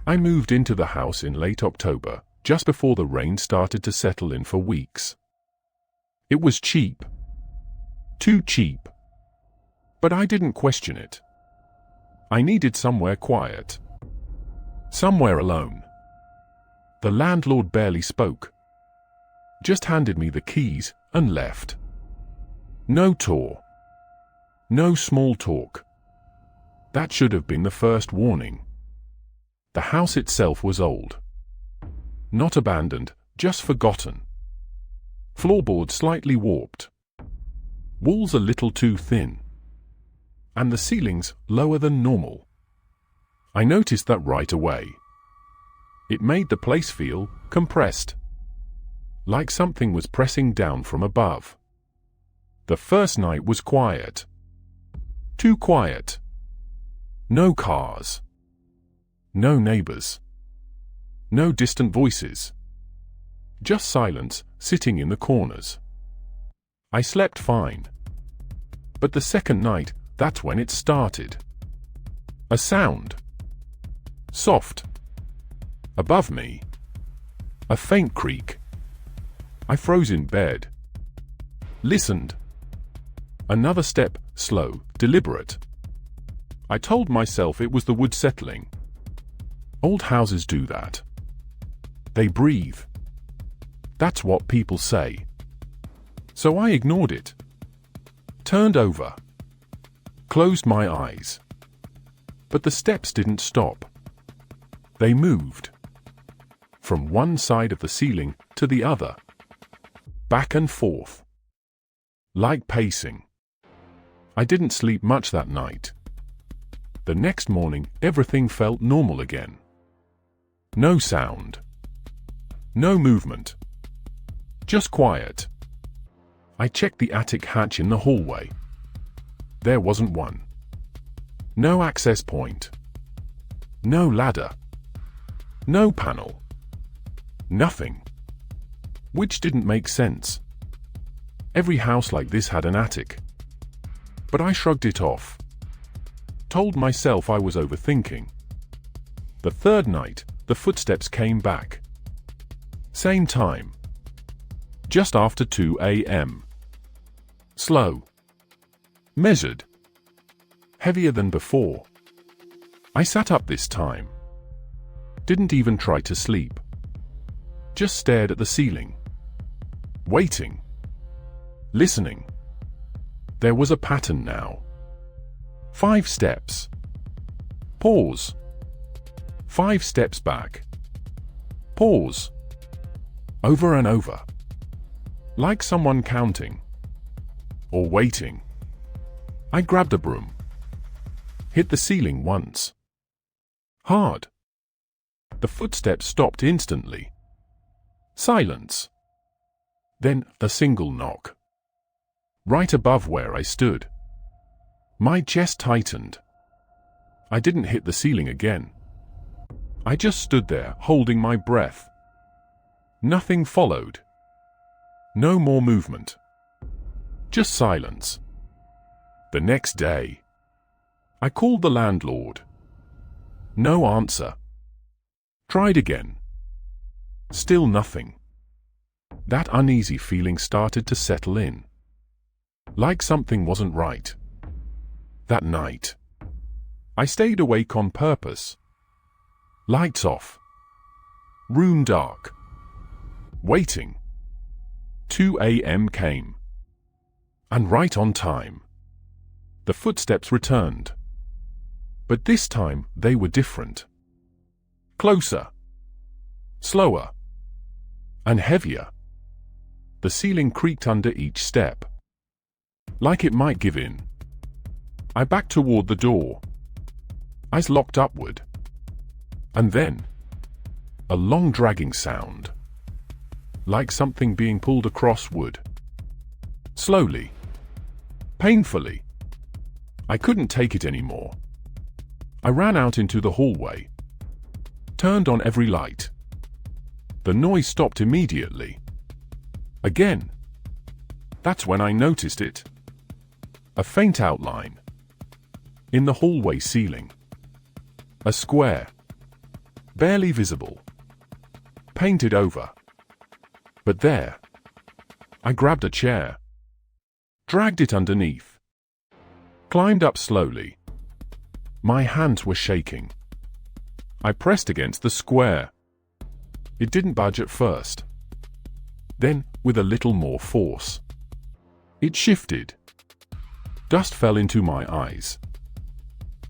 I moved into the house in late October, just before the rain started to settle in for weeks. It was cheap. Too cheap. But I didn't question it. I needed somewhere quiet. Somewhere alone. The landlord barely spoke. Just handed me the keys and left. No tour. No small talk. That should have been the first warning. The house itself was old. Not abandoned, just forgotten. Floorboards slightly warped. Walls a little too thin. And the ceilings lower than normal. I noticed that right away. It made the place feel compressed. Like something was pressing down from above. The first night was quiet. Too quiet. No cars. No neighbors. No distant voices. Just silence sitting in the corners. I slept fine. But the second night, that's when it started. A sound. Soft. Above me. A faint creak. I froze in bed. Listened. Another step, slow, deliberate. I told myself it was the wood settling. Old houses do that. They breathe. That's what people say. So I ignored it. Turned over. Closed my eyes. But the steps didn't stop. They moved. From one side of the ceiling to the other. Back and forth. Like pacing. I didn't sleep much that night. The next morning, everything felt normal again. No sound. No movement. Just quiet. I checked the attic hatch in the hallway. There wasn't one. No access point. No ladder. No panel. Nothing. Which didn't make sense. Every house like this had an attic. But I shrugged it off. Told myself I was overthinking. The third night, the footsteps came back. Same time. Just after 2 a.m. Slow. Measured. Heavier than before. I sat up this time. Didn't even try to sleep. Just stared at the ceiling. Waiting. Listening. There was a pattern now. 5 steps. Pause. 5 steps back. Pause. Over and over. Like someone counting. Or waiting. I grabbed a broom. Hit the ceiling once. Hard. The footsteps stopped instantly. Silence. Then a single knock. Right above where I stood. My chest tightened. I didn't hit the ceiling again. I just stood there, holding my breath. Nothing followed. No more movement. Just silence. The next day, I called the landlord. No answer. Tried again. Still nothing. That uneasy feeling started to settle in. Like something wasn't right. That night, I stayed awake on purpose. Lights off. Room dark. Waiting. 2 a.m. came. And right on time. The footsteps returned. But this time they were different. Closer. Slower. And heavier. The ceiling creaked under each step. Like it might give in. I backed toward the door. Eyes locked upward. And then, a long dragging sound. Like something being pulled across wood. Slowly. Painfully. I couldn't take it anymore. I ran out into the hallway. Turned on every light. The noise stopped immediately. Again. That's when I noticed it. A faint outline. In the hallway ceiling. A square. barely visible, painted over. But there. I grabbed a chair, dragged it underneath, climbed up slowly. My hands were shaking. I pressed against the square. It didn't budge at first. Then, with a little more force, it shifted. Dust fell into my eyes.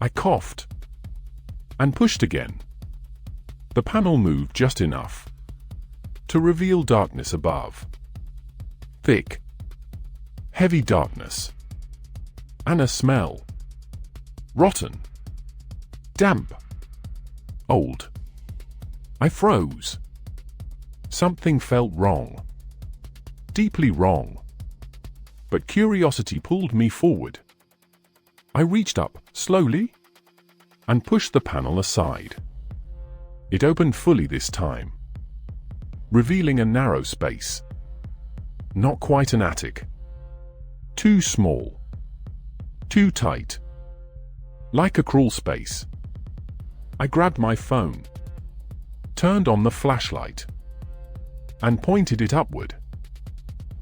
I coughed and pushed again. The panel moved just enough to reveal darkness above. Thick, heavy darkness. And a smell. Rotten. Damp. Old. I froze. Something felt wrong. Deeply wrong. But curiosity pulled me forward. I reached up, slowly, and pushed the panel aside. It opened fully this time, revealing a narrow space. Not quite an attic. Too small. Too tight. Like a crawl space. I grabbed my phone, turned on the flashlight, and pointed it upward.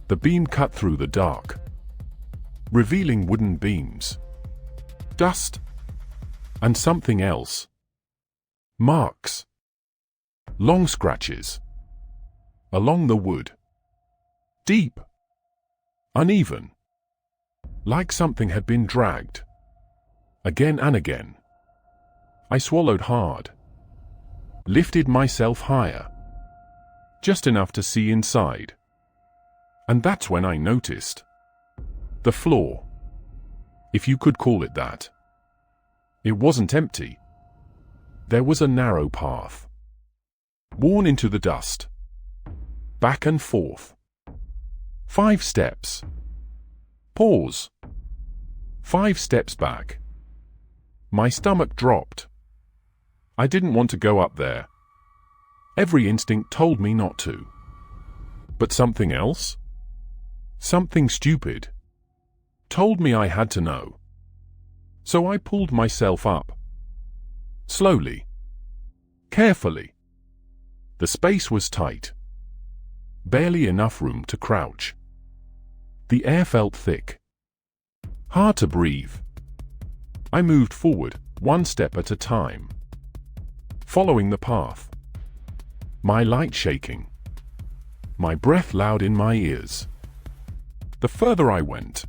The beam cut through the dark, revealing wooden beams, dust, and something else. Marks. Long scratches. Along the wood. Deep. Uneven. Like something had been dragged. Again and again. I swallowed hard. Lifted myself higher. Just enough to see inside. And that's when I noticed. The floor. If you could call it that. It wasn't empty. There was a narrow path. Worn into the dust. Back and forth. 5 steps. Pause. 5 steps back. My stomach dropped. I didn't want to go up there. Every instinct told me not to. But something else? Something stupid. Told me I had to know. So I pulled myself up. Slowly. Carefully. The space was tight. Barely enough room to crouch. The air felt thick. Hard to breathe. I moved forward, 1 step at a time. Following the path. My light shaking. My breath loud in my ears. The further I went,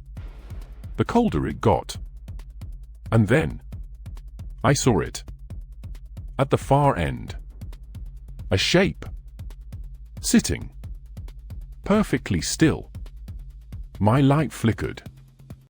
the colder it got. And then, I saw it. At the far end. A shape. Sitting. Perfectly still. My light flickered.